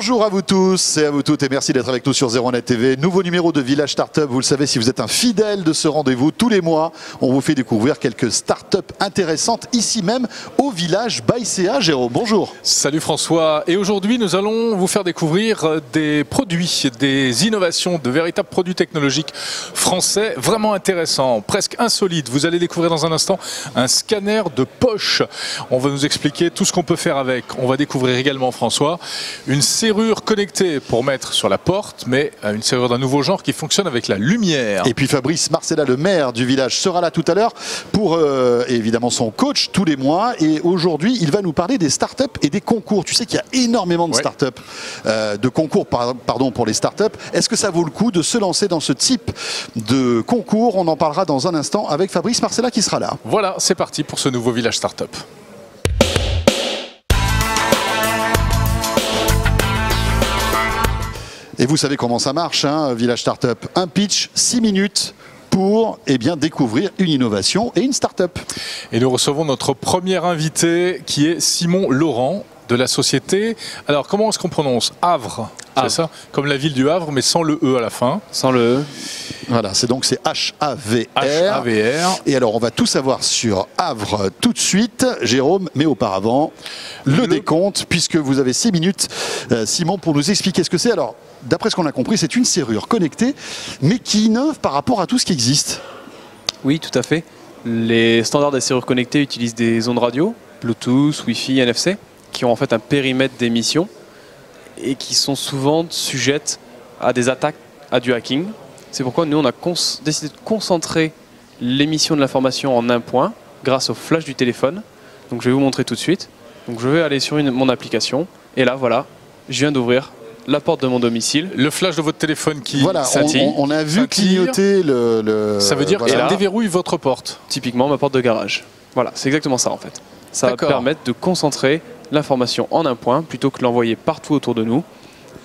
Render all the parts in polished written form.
Bonjour à vous tous et à vous toutes et merci d'être avec nous sur 01net TV. Nouveau numéro de Village Startup. Vous le savez, si vous êtes un fidèle de ce rendez-vous, tous les mois, on vous fait découvrir quelques startups intéressantes ici même au Village by CA. Jérôme, bonjour. Salut François. Et aujourd'hui, nous allons vous faire découvrir des produits, des innovations, de véritables produits technologiques français vraiment intéressants, presque insolites. Vous allez découvrir dans un instant un scanner de poche. On va nous expliquer tout ce qu'on peut faire avec. On va découvrir également, François, une serrure connectée pour mettre sur la porte, mais une serrure d'un nouveau genre qui fonctionne avec la lumière. Et puis Fabrice Marcella, le maire du village, sera là tout à l'heure pour évidemment son coach tous les mois. Et aujourd'hui, il va nous parler des startups et des concours. Tu sais qu'il y a énormément de startups, de concours pardon, pour les startups. Est-ce que ça vaut le coup de se lancer dans ce type de concours? On en parlera dans un instant avec Fabrice Marcella qui sera là. Voilà, c'est parti pour ce nouveau Village Startup. Et vous savez comment ça marche, hein, Village Startup. Un pitch, 6 minutes pour découvrir une innovation et une startup. Et nous recevons notre premier invité qui est Simon Laurent de la société. Alors comment est-ce qu'on prononce? Havre, c'est ça? Comme la ville du Havre, mais sans le E à la fin. Sans le E. Voilà, c'est donc H-A-V-R. H-A-V-R. Et alors on va tout savoir sur Havre tout de suite, Jérôme, mais auparavant, le décompte, puisque vous avez 6 minutes, Simon, pour nous expliquer ce que c'est. Alors, d'après ce qu'on a compris, c'est une serrure connectée, mais qui innove par rapport à tout ce qui existe. Oui, tout à fait. Les standards des serrures connectées utilisent des ondes radio, Bluetooth, Wi-Fi, NFC, qui ont en fait un périmètre d'émission et qui sont souvent sujettes à des attaques, à du hacking. C'est pourquoi nous, on a décidé de concentrer l'émission de l'information en un point grâce au flash du téléphone. Donc je vais vous montrer tout de suite. Donc je vais aller sur mon application et là, voilà, je viens d'ouvrir la porte de mon domicile. Le flash de votre téléphone qui scintille. On a vu clignoter le... Ça veut dire que ça déverrouille votre porte. Typiquement ma porte de garage. Voilà, c'est exactement ça en fait. Ça va permettre de concentrer l'information en un point plutôt que l'envoyer partout autour de nous.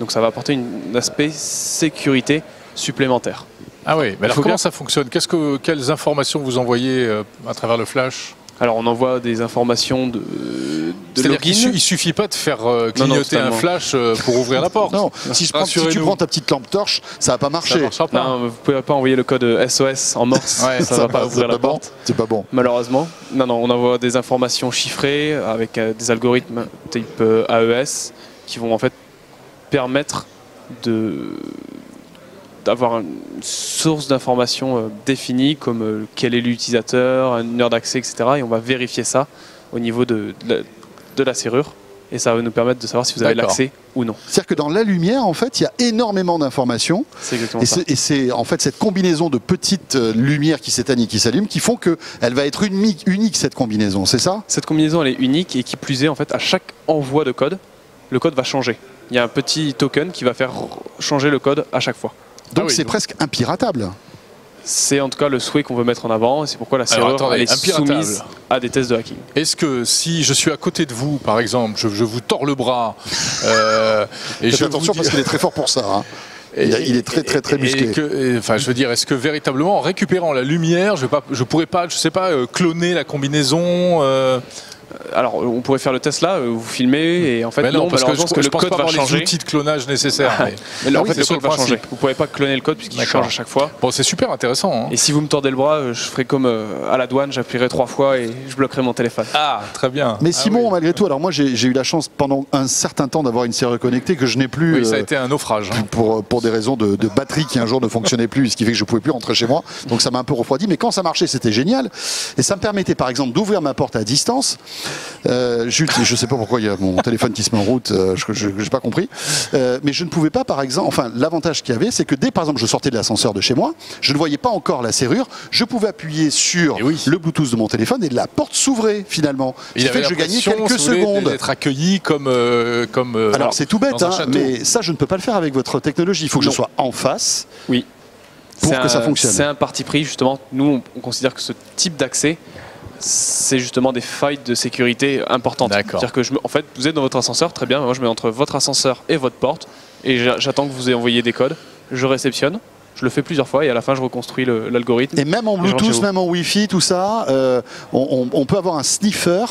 Donc ça va apporter un aspect sécurité supplémentaire. Ah oui, mais alors comment ça fonctionne? Quelles informations vous envoyez à travers le flash? Alors on envoie des informations de c'est-à-dire qu'il ne suffit pas de faire clignoter un flash pour ouvrir la porte. Non, si tu prends ta petite lampe torche, ça va pas marcher. Non, vous ne pouvez pas envoyer le code SOS en morse, ça ne va pas ouvrir la porte. C'est pas bon. Malheureusement. Non, on envoie des informations chiffrées avec des algorithmes type AES qui vont en fait permettre d'avoir une source d'informations définie comme quel est l'utilisateur, une heure d'accès, etc. Et on va vérifier ça au niveau de la serrure et ça va nous permettre de savoir si vous avez l'accès ou non. C'est-à-dire que dans la lumière, en fait, il y a énormément d'informations. C'est exactement ça. Et c'est en fait cette combinaison de petites lumières qui s'éteignent et qui s'allument qui font qu'elle va être unique cette combinaison, c'est ça? Cette combinaison, elle est unique et qui plus est, en fait, à chaque envoi de code, le code va changer. Il y a un petit token qui va faire changer le code à chaque fois. Donc c'est presque impiratable. C'est en tout cas le souhait qu'on veut mettre en avant et c'est pourquoi la serrure est soumise à des tests de hacking. Est-ce que si je suis à côté de vous, par exemple, je vous tords le bras et faites attention parce qu'il est très fort pour ça. Hein. Il est très musclé. Enfin, je veux dire, est-ce que véritablement en récupérant la lumière, je pourrais pas, je sais pas, cloner la combinaison Alors, on pourrait faire le test là, vous filmez et en fait mais non, parce que le code va changer. Les outils de clonage nécessaires. Mais en fait, le code va changer. Vous pouvez pas cloner le code puisqu'il change à chaque fois. Bon, c'est super intéressant. Hein. Et si vous me tordez le bras, je ferai comme à la douane, j'appuierai 3 fois et je bloquerai mon téléphone. Ah, très bien. Mais Simon, malgré tout, alors moi j'ai eu la chance pendant un certain temps d'avoir une serrure connectée que je n'ai plus. Oui, ça a été un naufrage. Hein. Pour des raisons de batterie qui un jour ne fonctionnait plus, ce qui fait que je pouvais plus rentrer chez moi. Donc ça m'a un peu refroidi. Mais quand ça marchait, c'était génial. Et ça me permettait par exemple d'ouvrir ma porte à distance. Je ne sais pas pourquoi il y a mon téléphone qui se met en route, je n'ai pas compris. Mais je ne pouvais pas, par exemple, enfin, l'avantage qu'il y avait, c'est que dès, par exemple, je sortais de l'ascenseur de chez moi, je ne voyais pas encore la serrure, je pouvais appuyer sur le Bluetooth de mon téléphone et la porte s'ouvrait finalement. Ce qui fait que je gagnais quelques secondes. D'être accueilli comme alors c'est tout bête, hein, mais ça, je ne peux pas le faire avec votre technologie. Il faut que je sois en face. Oui. Pour que ça fonctionne. C'est un parti pris, justement. Nous, on considère que ce type d'accès, c'est justement des failles de sécurité importantes. C'est-à-dire que en fait, vous êtes dans votre ascenseur, très bien, moi je mets entre votre ascenseur et votre porte, et j'attends que vous envoyiez des codes, je réceptionne, Je le fais plusieurs fois et à la fin, je reconstruis l'algorithme. Et même en Bluetooth, même en Wi-Fi, tout ça, on peut avoir un sniffer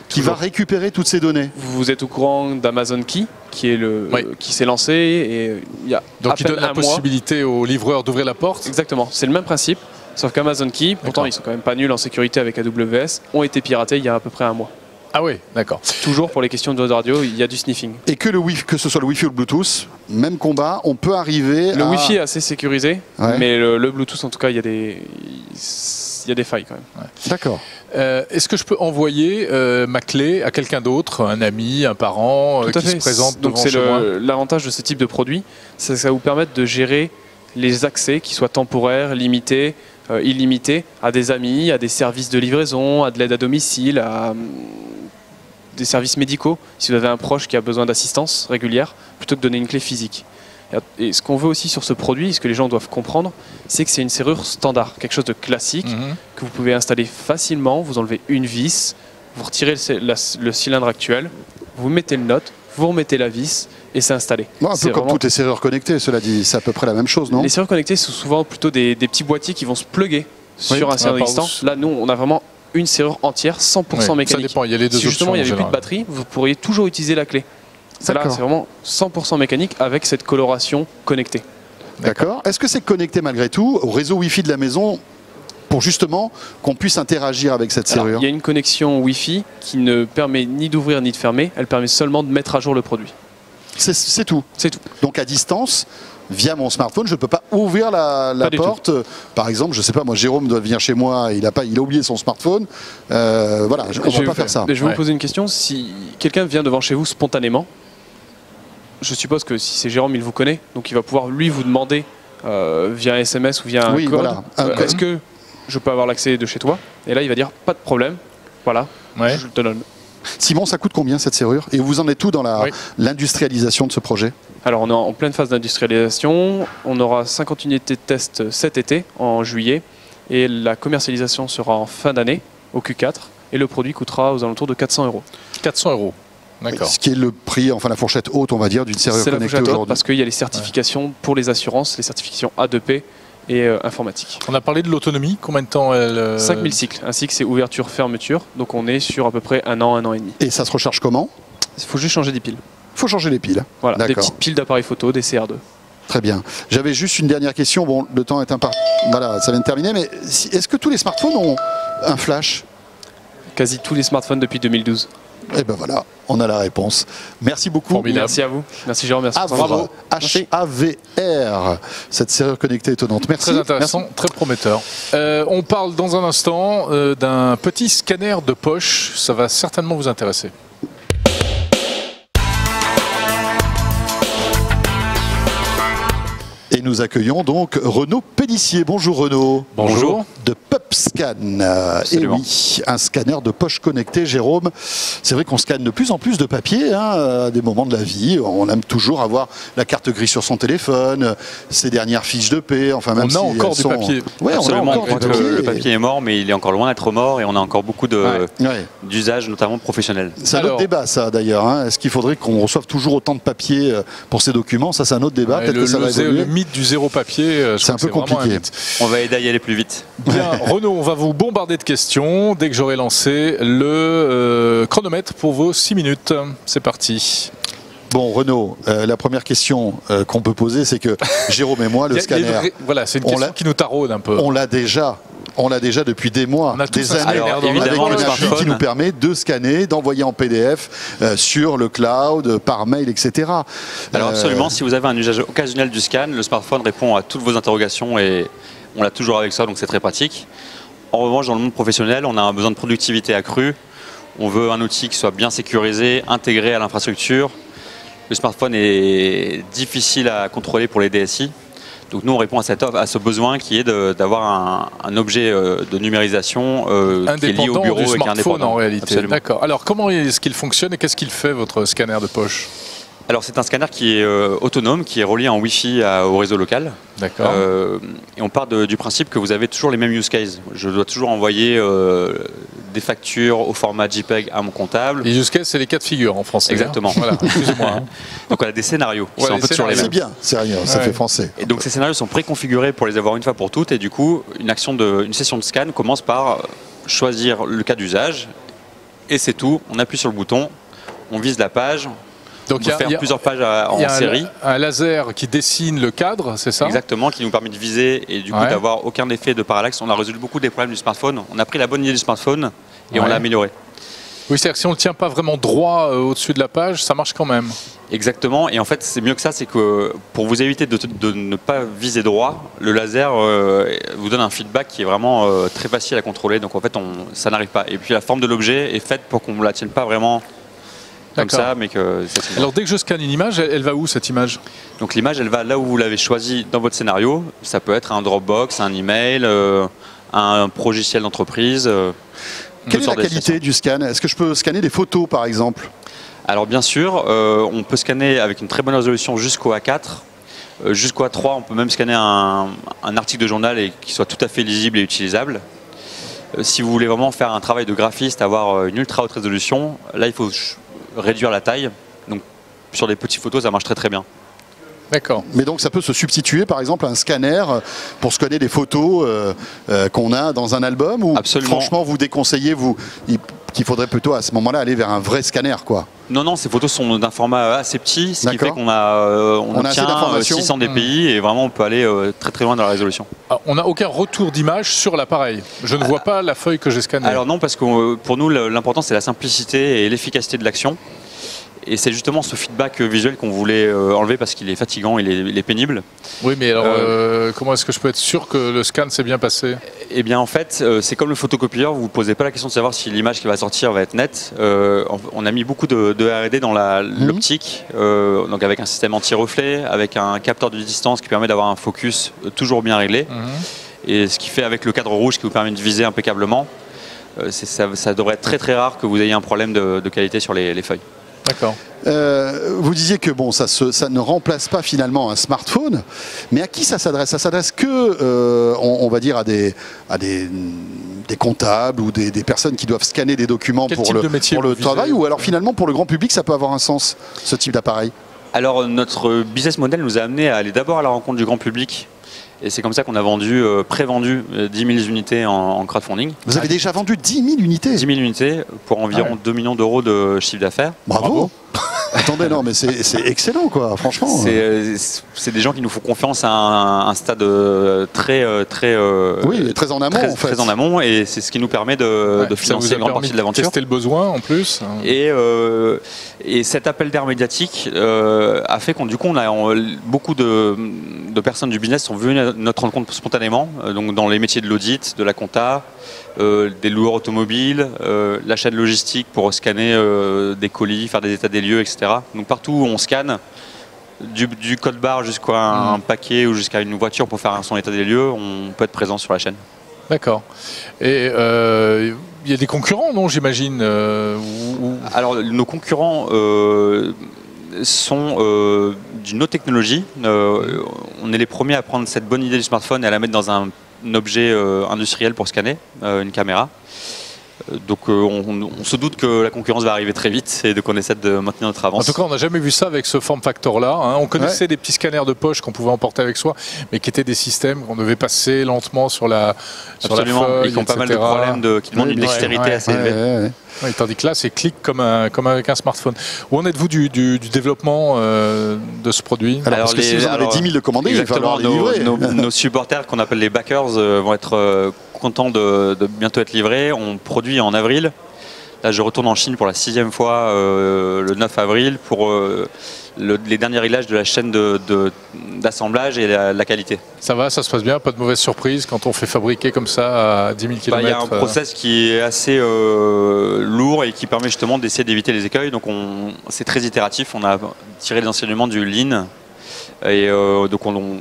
qui va récupérer toutes ces données. Vous êtes au courant d'Amazon Key, qui s'est lancé et il y a donc il donne la possibilité au livreur d'ouvrir la porte. Exactement, c'est le même principe, sauf qu'Amazon Key, pourtant ils sont quand même pas nuls en sécurité avec AWS, ont été piratés il y a à peu près un mois. Ah oui, d'accord. Toujours pour les questions de radio, il y a du sniffing. Et que ce soit le Wi-Fi ou le Bluetooth, même combat, on peut arriver Le Wi-Fi est assez sécurisé, mais le Bluetooth, en tout cas, il y a des failles quand même. Ouais. D'accord. Est-ce que je peux envoyer ma clé à quelqu'un d'autre, un ami, un parent qui se présente devant chez moi ? L'avantage de ce type de produit, c'est que ça va vous permettre de gérer les accès, qui soient temporaires, limités, illimités, à des amis, à des services de livraison, à de l'aide à domicile, à des services médicaux, si vous avez un proche qui a besoin d'assistance régulière, plutôt que de donner une clé physique. Et ce qu'on veut aussi sur ce produit, ce que les gens doivent comprendre, c'est que c'est une serrure standard, quelque chose de classique, que vous pouvez installer facilement. Vous enlevez une vis, vous retirez le cylindre actuel, vous mettez le node, vous remettez la vis et c'est installé. Bon, un peu comme toutes les serrures connectées, cela dit, c'est à peu près la même chose, non ? Les serrures connectées sont souvent plutôt des petits boîtiers qui vont se plugger sur un serrure existant. Là, nous, on a vraiment une serrure entière, 100% mécanique. Ça dépend, il y a les deux si justement il n'y avait plus de général. batterie, vous pourriez toujours utiliser la clé. Là, c'est vraiment 100% mécanique avec cette coloration connectée. D'accord. Est-ce que c'est connecté malgré tout au réseau Wi-Fi de la maison pour justement qu'on puisse interagir avec cette serrure ? Il y a une connexion Wi-Fi qui ne permet ni d'ouvrir ni de fermer, elle permet seulement de mettre à jour le produit. C'est tout. C'est tout. Donc à distance, via mon smartphone, je ne peux pas ouvrir la porte. Par exemple, je ne sais pas, moi, Jérôme doit venir chez moi, il a oublié son smartphone. Voilà, on ne peut pas faire ça. Je vais vous poser une question. Si quelqu'un vient devant chez vous spontanément, je suppose que si c'est Jérôme, il vous connaît, donc il va pouvoir lui vous demander via un SMS ou via un code, voilà, est-ce que je peux avoir l'accès de chez toi? Et là, il va dire pas de problème, voilà, je te donne. Simon, ça coûte combien cette serrure? Et vous en êtes où dans l'industrialisation de ce projet? Alors on est en pleine phase d'industrialisation, on aura 50 unités de test cet été, en juillet, et la commercialisation sera en fin d'année, au Q4, et le produit coûtera aux alentours de 400 €. 400 €. D'accord. Ce qui est le prix, enfin la fourchette haute, on va dire, d'une serrure connectée aujourd'hui. Parce qu'il y a les certifications pour les assurances, les certifications A2P et informatique. On a parlé de l'autonomie, combien de temps elle... 5000 cycles. Un cycle, c'est ouverture-fermeture, donc on est sur à peu près un an et demi. Et ça se recharge comment? Il faut juste changer des piles. Il faut changer les piles. Voilà, des petites piles d'appareil photo, des CR2. Très bien. J'avais juste une dernière question. Bon, le temps est voilà, ça vient de terminer, mais est-ce que tous les smartphones ont un flash? Quasi tous les smartphones depuis 2012. Et ben voilà, on a la réponse. Merci beaucoup. Formidable. Merci à vous. Merci Jérôme. Merci. Bravo. HAVR, cette serrure connectée étonnante. Merci. Très intéressant, très prometteur. On parle dans un instant d'un petit scanner de poche. Ça va certainement vous intéresser. Et nous accueillons donc Renaud Pélissier. Bonjour Renaud. Bonjour. De PupScan. Et oui, un scanner de poche connecté, Jérôme. C'est vrai qu'on scanne de plus en plus de papier à des moments de la vie. On aime toujours avoir la carte grise sur son téléphone, ses dernières fiches de paie. Enfin, même on a encore du papier. Ouais, absolument. On croit que le papier est mort, mais il est encore loin d'être mort et on a encore beaucoup d'usages, notamment professionnels. C'est un autre débat, ça d'ailleurs. Est-ce qu'il faudrait qu'on reçoive toujours autant de papier pour ces documents? Ça, c'est un autre débat. Peut-être que ça va évoluer. Le mythe du zéro papier, c'est un peu compliqué. On va aider à y aller plus vite. Bien, Renaud, on va vous bombarder de questions dès que j'aurai lancé le chronomètre pour vos 6 minutes. C'est parti. Bon, Renaud, la première question qu'on peut poser, c'est que Jérôme et moi, le scanner... Voilà, c'est une question qui nous taraude un peu. On l'a déjà depuis des mois, des années, avec une appli qui nous permet de scanner, d'envoyer en PDF sur le cloud, par mail, etc. Alors absolument, si vous avez un usage occasionnel du scan, le smartphone répond à toutes vos interrogations et on l'a toujours avec ça, donc c'est très pratique. En revanche, dans le monde professionnel, on a un besoin de productivité accrue. On veut un outil qui soit bien sécurisé, intégré à l'infrastructure. Le smartphone est difficile à contrôler pour les DSI. Donc nous, on répond à ce besoin qui est d'avoir un objet de numérisation qui est lié au bureau avec un indépendant. En réalité. D'accord. Alors comment est-ce qu'il fonctionne et qu'est-ce qu'il fait, votre scanner de poche? Alors c'est un scanner qui est autonome, qui est relié en Wi-Fi au réseau local. D'accord. Et on part du principe que vous avez toujours les mêmes use cases. Je dois toujours envoyer des factures au format JPEG à mon comptable. Les use cases, c'est les cas de figure en français. Exactement. Hein. Voilà, excusez-moi. Hein. Donc on a des scénarios qui Ouais, sont un les peu toujours les scénarios. mêmes. C'est bien, c'est rien, ça fait français. Et donc ces scénarios sont préconfigurés pour les avoir une fois pour toutes, et du coup une session de scan commence par choisir le cas d'usage, et c'est tout. On appuie sur le bouton, on vise la page. Donc on peut faire plusieurs pages en série. Un laser qui dessine le cadre, c'est ça? Exactement, qui nous permet de viser et du coup d'avoir aucun effet de parallaxe. On a résolu beaucoup des problèmes du smartphone. On a pris la bonne idée du smartphone et on l'a amélioré. Oui, c'est-à-dire que si on ne le tient pas vraiment droit au-dessus de la page, ça marche quand même. Exactement, et en fait c'est mieux que ça, c'est que pour vous éviter de ne pas viser droit, le laser vous donne un feedback qui est vraiment très facile à contrôler, donc en fait ça n'arrive pas. Et puis la forme de l'objet est faite pour qu'on ne la tienne pas vraiment comme ça, mais que ça se... Alors dès que je scanne une image, elle va où cette image? Donc l'image elle va là où vous l'avez choisi dans votre scénario, ça peut être un Dropbox, un email, un logiciel d'entreprise. Quelle est la qualité du scan? Est-ce que je peux scanner des photos par exemple? Alors bien sûr, on peut scanner avec une très bonne résolution jusqu'au A4. Jusqu'au A3, on peut même scanner un article de journal et qu'il soit tout à fait lisible et utilisable. Si vous voulez vraiment faire un travail de graphiste, avoir une ultra haute résolution, là il faut réduire la taille. Donc sur des petites photos, ça marche très très bien. D'accord. Mais donc ça peut se substituer par exemple à un scanner pour scanner des photos qu'on a dans un album, ou Absolument. Franchement vous déconseillez qu'il faudrait plutôt à ce moment-là aller vers un vrai scanner quoi? Non, ces photos sont d'un format assez petit, ce qui fait qu'on on obtient 600 dpi et vraiment on peut aller très très loin dans la résolution. Alors, on n'a aucun retour d'image sur l'appareil. Je ne vois pas la feuille que j'ai scannée. Alors non, parce que pour nous l'important c'est la simplicité et l'efficacité de l'action. Et c'est justement ce feedback visuel qu'on voulait enlever parce qu'il est fatigant, il est pénible. Oui, mais alors comment est-ce que je peux être sûr que le scan s'est bien passé? Eh bien en fait, c'est comme le photocopieur, vous ne vous posez pas la question de savoir si l'image qui va sortir va être nette. On a mis beaucoup de R&D dans l'optique, donc avec un système anti-reflet, avec un capteur de distance qui permet d'avoir un focus toujours bien réglé. Et ce qui fait avec le cadre rouge qui vous permet de viser impeccablement, ça devrait être très très rare que vous ayez un problème de qualité sur les feuilles. D'accord. Vous disiez que bon, ça ne remplace pas finalement un smartphone, mais à qui ça s'adresse? Ça s'adresse que, on va dire, à des comptables ou des personnes qui doivent scanner des documents pour le travail, ou alors finalement pour le grand public, ça peut avoir un sens, ce type d'appareil? Alors notre business model nous a amené à aller d'abord à la rencontre du grand public. Et c'est comme ça qu'on a pré-vendu 10 000 unités en crowdfunding. Vous avez déjà vendu 10 000 unités? 10 000 unités pour environ 2 millions d'euros de chiffre d'affaires. Bravo. Attendez, non, mais c'est excellent, quoi, franchement. C'est des gens qui nous font confiance à un stade très en amont, en fait. Très en amont, et c'est ce qui nous permet de financer une grande partie de l'aventure. Tester le besoin en plus. Et cet appel d'air médiatique a fait qu'on a beaucoup de personnes du business sont venues à notre rencontre spontanément, donc dans les métiers de l'audit, de la compta, des loueurs automobiles, la chaîne logistique pour scanner des colis, faire des états des lieux, etc. Donc partout où on scanne, du code barre jusqu'à un paquet ou jusqu'à une voiture pour faire son état des lieux, on peut être présent sur la chaîne. D'accord. Et il y a des concurrents, non, j'imagine Alors nos concurrents sont d'une autre technologie. On est les premiers à prendre cette bonne idée du smartphone et à la mettre dans un objet industriel pour scanner, une caméra. Donc on se doute que la concurrence va arriver très vite et qu'on essaie de maintenir notre avance. En tout cas, on n'a jamais vu ça avec ce form factor-là. Hein. On connaissait des petits scanners de poche qu'on pouvait emporter avec soi, mais qui étaient des systèmes qu'on devait passer lentement sur la feuille, et qui ont pas mal de problèmes, qui demandent une dextérité assez élevée. Oui, tandis que là, c'est clic comme avec un smartphone. Où en êtes-vous du développement de ce produit? Alors, parce que si vous en avez 10 000 de commandés, il va falloir les livrer. Nos supporters, qu'on appelle les backers, vont être contents de bientôt être livrés. On produit en avril. Là, je retourne en Chine pour la 6e fois le 9 avril pour les derniers réglages de la chaîne d'assemblage et la qualité. Ça va, ça se passe bien, pas de mauvaise surprise quand on fait fabriquer comme ça à 10 000 km? Il y a un process qui est assez lourd et qui permet justement d'essayer d'éviter les écueils. Donc c'est très itératif, on a tiré les enseignements du Lean. Et donc on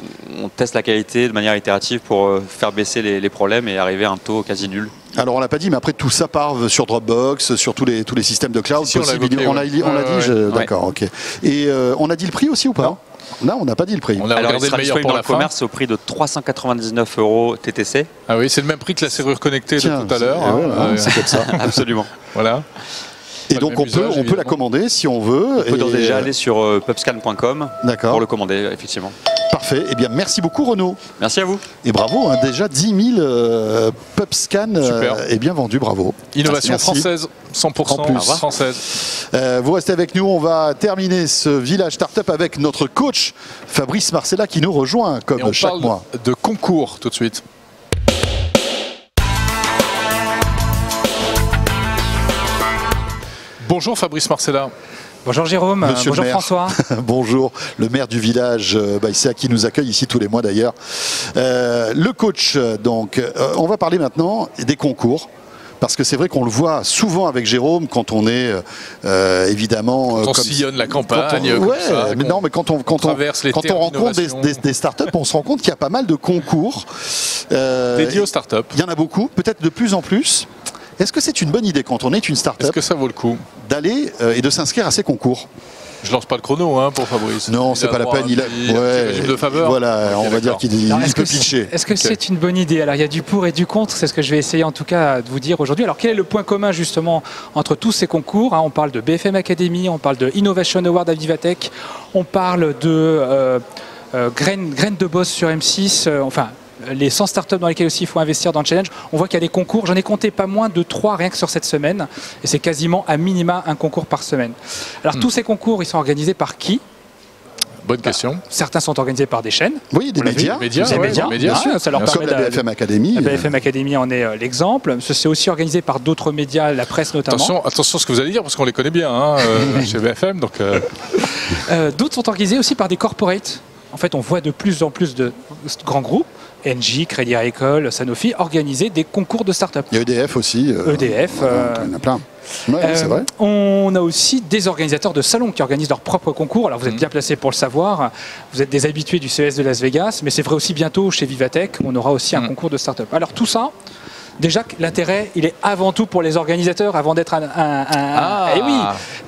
teste la qualité de manière itérative pour faire baisser les problèmes et arriver à un taux quasi nul. Alors on l'a pas dit, mais après tout ça part sur Dropbox, sur tous les systèmes de cloud. Si, on l'a dit, d'accord, ok. Et on a dit le prix aussi ou pas? Là, on n'a pas dit le prix. On a Alors, il regardé sera le meilleur disponible pour dans la le fin. commerce au prix de 399 € TTC. Ah oui, c'est le même prix que la serrure connectée Tiens, de tout à l'heure. c'est- voilà, hein. c'est comme ça. Absolument. Voilà. Et Pas donc, le même on peut usage, la évidemment. commander si on veut. On peut d'ores et déjà Et, aller sur pubscan.com D'accord. pour le commander, effectivement. Parfait. Eh bien, merci beaucoup, Renaud. Merci à vous. Et bravo, hein, déjà 10 000 PubScan Super. est bien vendu, bravo. Innovation Merci. française, 100% En plus. française. Vous restez avec nous, on va terminer ce village startup avec notre coach Fabrice Marcella qui nous rejoint Et comme on chaque parle mois. de concours tout de suite. Bonjour Fabrice Marcella. Bonjour Jérôme, Monsieur le bonjour maire. François. Bonjour, le maire du village, c'est à qui nous accueille ici tous les mois d'ailleurs. Le coach, donc, on va parler maintenant des concours. Parce que c'est vrai qu'on le voit souvent avec Jérôme quand on est évidemment. Quand on comme- sillonne la quand campagne. on- comme ouais, ça, mais qu'on- non, mais quand on traverse les terres rencontre d'innovation. des startups, on se rend compte qu'il y a pas mal de concours. Dédié aux startups. Il y en a beaucoup, peut-être de plus en plus. Est-ce que c'est une bonne idée quand on est une Est-ce startup que ça vaut le coup? d'aller et de s'inscrire à ces concours? Je lance pas le chrono hein, pour Fabrice. Non, c'est pas la peine. Il a un petit régime de faveur. Voilà, Ok, on va dire d'accord. qu'il Alors, il peut pitcher. Est-ce que c'est une bonne idée? Alors il y a du pour et du contre, c'est ce que je vais essayer en tout cas de vous dire aujourd'hui. Alors quel est le point commun justement entre tous ces concours, hein? On parle de BFM Academy, on parle de Innovation Award à Vivatech, on parle de graines de boss sur M6, enfin les 100 startups dans lesquelles aussi il faut investir dans le challenge. On voit qu'il y a des concours, j'en ai compté pas moins de 3 rien que sur cette semaine, et c'est quasiment à minima un concours par semaine. Alors tous ces concours, ils sont organisés par qui? Bonne question. Certains sont organisés par des chaînes. Oui, des On l'a vu, médias. Médias, Des ouais, médias, des médias, bien sûr, sûr. ça leur Bien Comme permet la BFM Academy. La BFM Academy en est l'exemple. C'est aussi organisé par d'autres médias, la presse notamment. Attention à ce que vous allez dire parce qu'on les connaît bien hein, chez BFM. Donc, D'autres sont organisés aussi par des corporates. En fait, on voit de plus en plus de grands groupes, Engie, Crédit Agricole, Sanofi, organiser des concours de start-up. Il y a EDF aussi. EDF. Il y en a plein. Ouais, c'est vrai. On a aussi des organisateurs de salons qui organisent leurs propres concours. Alors vous êtes bien placés pour le savoir. Vous êtes des habitués du CES de Las Vegas, mais c'est vrai aussi bientôt chez Vivatech, on aura aussi un concours de start-up. Alors tout ça, déjà l'intérêt, il est avant tout pour les organisateurs, avant d'être Eh oui,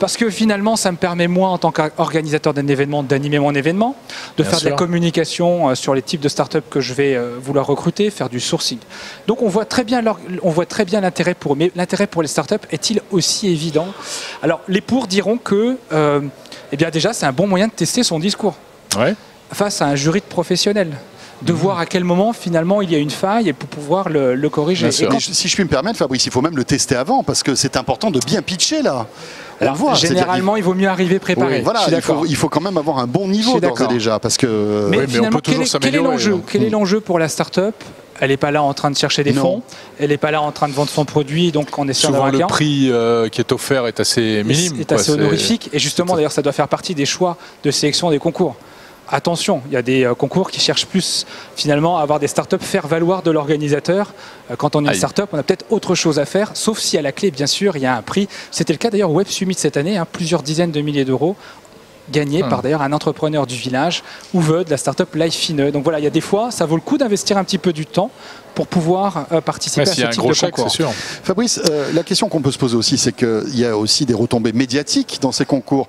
parce que finalement, ça me permet moi, en tant qu'organisateur d'un événement, d'animer mon événement, de Bien faire de la sûr. communication sur les types de start-up que je vais vouloir recruter, faire du sourcing. Donc on voit très bien l'intérêt pour eux. Mais l'intérêt pour les start-up est-il aussi évident? Alors les pour diront que, eh bien déjà, c'est un bon moyen de tester son discours ouais. face à un jury de professionnels, de voir à quel moment finalement il y a une faille et pour pouvoir le corriger. Bien sûr. Et quand- Mais si je puis me permettre, Fabrice, il faut même le tester avant parce que c'est important de bien pitcher là. On alors, le voit. c'est-à-dire, généralement, il vaut mieux arriver préparé. oui, voilà, Je suis il d'accord. faut quand même avoir un bon Je niveau suis d'ores et d'accord. déjà parce que. Mais Oui, mais on finalement, peut toujours quel est s'améliorer, l'enjeu donc. Quel est l'enjeu pour la start-up? Elle n'est pas là en train de chercher des Non. fonds, elle n'est pas là en train de vendre son produit, donc on est sûr Souvent d'avoir un le client. prix qui est offert est assez minime. est quoi. assez honorifique. Et justement, d'ailleurs, ça doit faire partie des choix de sélection des concours. Attention, il y a des concours qui cherchent plus finalement à avoir des startups faire valoir de l'organisateur. Quand on est une Aïe. startup, on a peut-être autre chose à faire, sauf si à la clé, bien sûr, il y a un prix. C'était le cas d'ailleurs au Web Summit cette année, hein, plusieurs dizaines de milliers d'euros gagnés par d'ailleurs un entrepreneur du village, Uwe, de la startup Lifine. Donc voilà, il y a des fois, ça vaut le coup d'investir un petit peu du temps pour pouvoir participer Ouais, à s'il ce y a un type gros de chèque, c'est concours. sûr. Fabrice, la question qu'on peut se poser aussi, c'est qu'il y a aussi des retombées médiatiques dans ces concours.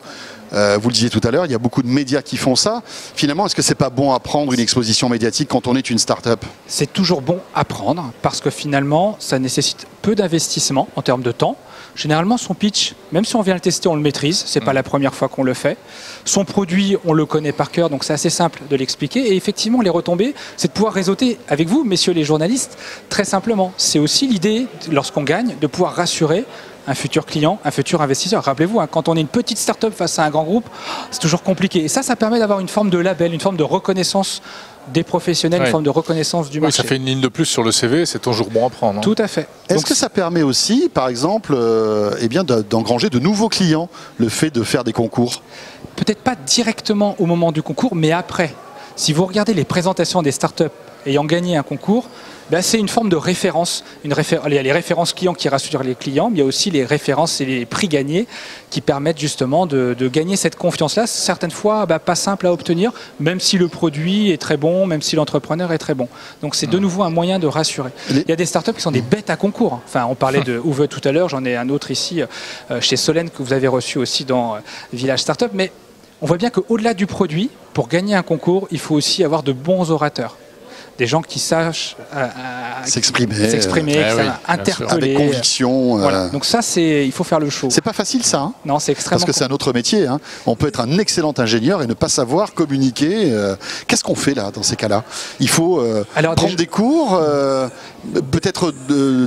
Vous le disiez tout à l'heure, il y a beaucoup de médias qui font ça. Finalement, est-ce que c'est pas bon à prendre une exposition médiatique quand on est une start-up? C'est toujours bon à prendre parce que finalement, ça nécessite peu d'investissement en termes de temps. Généralement, son pitch, même si on vient le tester, on le maîtrise. C'est pas la première fois qu'on le fait. Son produit, on le connaît par cœur, donc c'est assez simple de l'expliquer. Et effectivement, les retombées, c'est de pouvoir réseauter avec vous, messieurs les journalistes, très simplement. C'est aussi l'idée, lorsqu'on gagne, de pouvoir rassurer un futur client, un futur investisseur. Rappelez-vous, hein, quand on est une petite start-up face à un grand groupe, c'est toujours compliqué. Et ça permet d'avoir une forme de label, une forme de reconnaissance des professionnels, Ouais. une forme de reconnaissance du Oui, marché. ça fait une ligne de plus sur le CV, c'est toujours bon à prendre. hein. Tout à fait. Est-ce Donc, que ça permet aussi, par exemple, eh bien, d'engranger de nouveaux clients, le fait de faire des concours? peut-être pas directement au moment du concours, mais après. Si vous regardez les présentations des startups ayant gagné un concours, ben c'est une forme de référence. Il y a les références clients qui rassurent les clients, mais il y a aussi les références et les prix gagnés qui permettent justement de gagner cette confiance-là. Certaines fois, pas simple à obtenir, même si le produit est très bon, même si l'entrepreneur est très bon. Donc c'est de nouveau un moyen de rassurer. Il y a des startups qui sont des bêtes à concours. Enfin, on parlait de Uwe tout à l'heure, j'en ai un autre ici chez Solène que vous avez reçu aussi dans Village Startup, mais On voit bien qu'au-delà du produit, pour gagner un concours, il faut aussi avoir de bons orateurs. Des gens qui sachent s'exprimer, interpeller. avec conviction. Voilà. Donc ça, il faut faire le show. C'est pas facile ça. Hein, non, c'est extrêmement. Parce que c'est un autre métier. Hein. On peut être un excellent ingénieur et ne pas savoir communiquer. Qu'est-ce qu'on fait là dans ces cas-là? Il faut prendre des cours, peut-être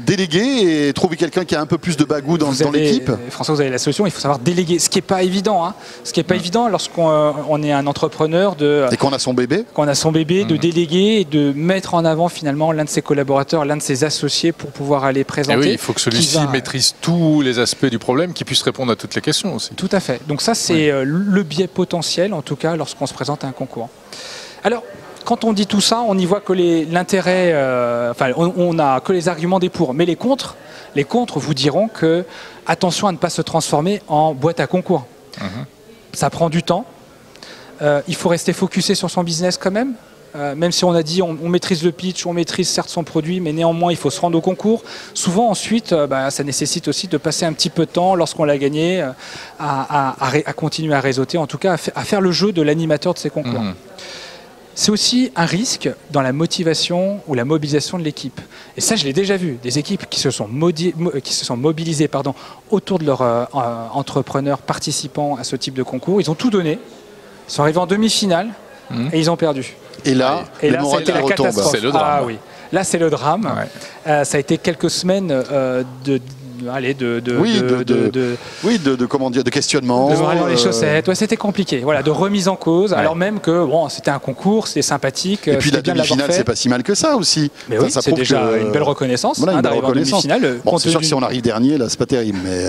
déléguer et trouver quelqu'un qui a un peu plus de bagou dans l'équipe. François, vous avez la solution. Il faut savoir déléguer. Ce qui n'est pas évident. Hein. Ce qui n'est pas évident lorsqu'on est un entrepreneur et qu'on a son bébé. De déléguer et de mettre en avant finalement l'un de ses collaborateurs, l'un de ses associés pour pouvoir aller présenter. Et oui, il faut que celui-ci maîtrise tous les aspects du problème, qu'il puisse répondre à toutes les questions aussi. Tout à fait. Donc ça, c'est le biais potentiel, en tout cas, lorsqu'on se présente à un concours. Alors, quand on dit tout ça, on y voit que l'intérêt, on n'a que les arguments des pour, mais les contre vous diront que attention à ne pas se transformer en boîte à concours. Ça prend du temps. Il faut rester focusé sur son business quand même. Même si on a dit on maîtrise le pitch, on maîtrise certes son produit, mais néanmoins il faut se rendre au concours. Souvent ensuite, ça nécessite aussi de passer un petit peu de temps lorsqu'on l'a gagné à continuer à réseauter, en tout cas à faire le jeu de l'animateur de ces concours. C'est aussi un risque dans la motivation ou la mobilisation de l'équipe. Et ça, je l'ai déjà vu, des équipes qui se sont mobilisées autour de leur entrepreneur participant à ce type de concours. Ils ont tout donné, ils sont arrivés en demi-finale et ils ont perdu. Et là, ça a été la catastrophe. C'est le drame. Ah oui. Là, c'est le drame. Ça a été quelques semaines de questionnement. De voir dans les chaussettes. C'était compliqué. Voilà, de remise en cause. Alors même que c'était un concours, c'était sympathique. Et puis la demi-finale, c'est pas si mal que ça aussi. Mais oui, c'est déjà une belle reconnaissance. Voilà, une belle reconnaissance. Bon, c'est sûr que si on arrive dernier, là, c'est pas terrible. Mais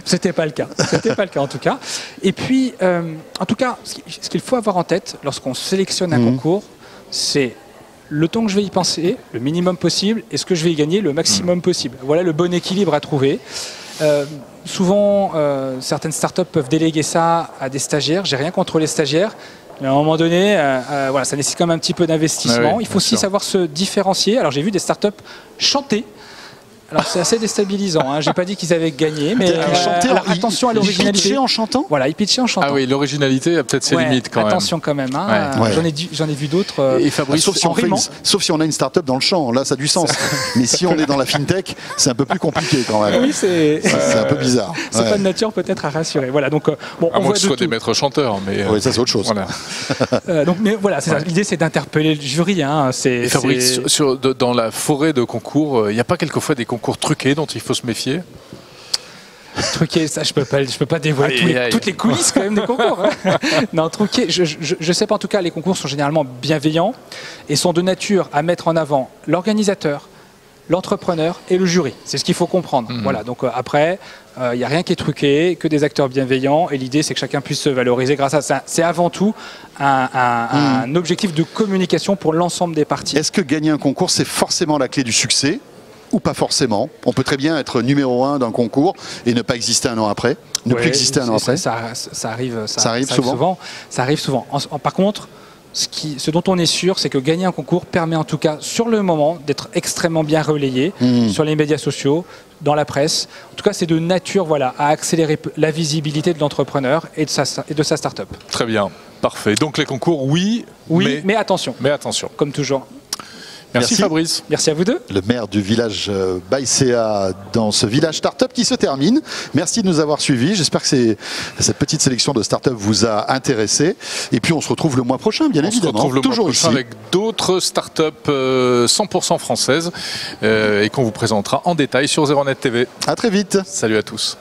c'était pas le cas. C'était pas le cas en tout cas. Et puis, en tout cas, ce qu'il faut avoir en tête lorsqu'on sélectionne un concours, c'est le temps que je vais y penser, le minimum possible, et ce que je vais y gagner, le maximum possible. Voilà le bon équilibre à trouver. Souvent, certaines startups peuvent déléguer ça à des stagiaires. J'ai rien contre les stagiaires, mais à un moment donné, ça nécessite quand même un petit peu d'investissement. Il faut aussi savoir se différencier. Alors j'ai vu des startups chanter. Alors c'est assez déstabilisant, hein. J'ai pas dit qu'ils avaient gagné, mais attention à l'originalité. Ils pitchaient en chantant. Voilà, ils pitchaient en chantant. Ah oui, l'originalité a peut-être ses limites quand même. Attention quand même, hein. J'en ai vu d'autres. Et Fabrice, sauf si on a une start-up dans le champ, là ça a du sens. Mais si on est dans la fintech, c'est un peu plus compliqué quand même. Oui, c'est un peu bizarre. C'est pas de nature peut-être à rassurer. Voilà, donc à moins que ce soit des maîtres chanteurs, mais oui, ça c'est autre chose. Voilà. Mais voilà, c'est ça. L'idée c'est d'interpeller le jury. Hein. Et Fabrice, dans la forêt de concours, il n'y a pas quelquefois des concours truqués dont il faut se méfier? Truqué, ça je peux pas dévoiler toutes les coulisses quand même des concours. Hein. Non, truqué, je sais pas, en tout cas les concours sont généralement bienveillants et sont de nature à mettre en avant l'organisateur, l'entrepreneur et le jury. C'est ce qu'il faut comprendre. Voilà, donc après, il n'y a rien qui est truqué, que des acteurs bienveillants, et l'idée c'est que chacun puisse se valoriser grâce à ça. C'est avant tout un objectif de communication pour l'ensemble des parties. Est-ce que gagner un concours, c'est forcément la clé du succès ? Ou pas forcément. On peut très bien être numéro 1 d'un concours et ne pas exister un an après. Ne plus exister un an après. Ça arrive souvent. Ça arrive souvent. Par contre, ce dont on est sûr, c'est que gagner un concours permet en tout cas, sur le moment, d'être extrêmement bien relayé sur les médias sociaux, dans la presse. En tout cas, c'est de nature à accélérer la visibilité de l'entrepreneur et de sa start-up. Très bien. Parfait. Donc les concours, oui, mais attention. Mais attention. Comme toujours. Merci Fabrice. Merci à vous deux. Le maire du village Baïséa dans ce village start-up qui se termine. Merci de nous avoir suivis. J'espère que cette petite sélection de start-up vous a intéressé. Et puis on se retrouve le mois prochain, bien évidemment. On se retrouve le mois prochain avec d'autres start-up 100% françaises et qu'on vous présentera en détail sur Zeronet TV. À très vite. Salut à tous.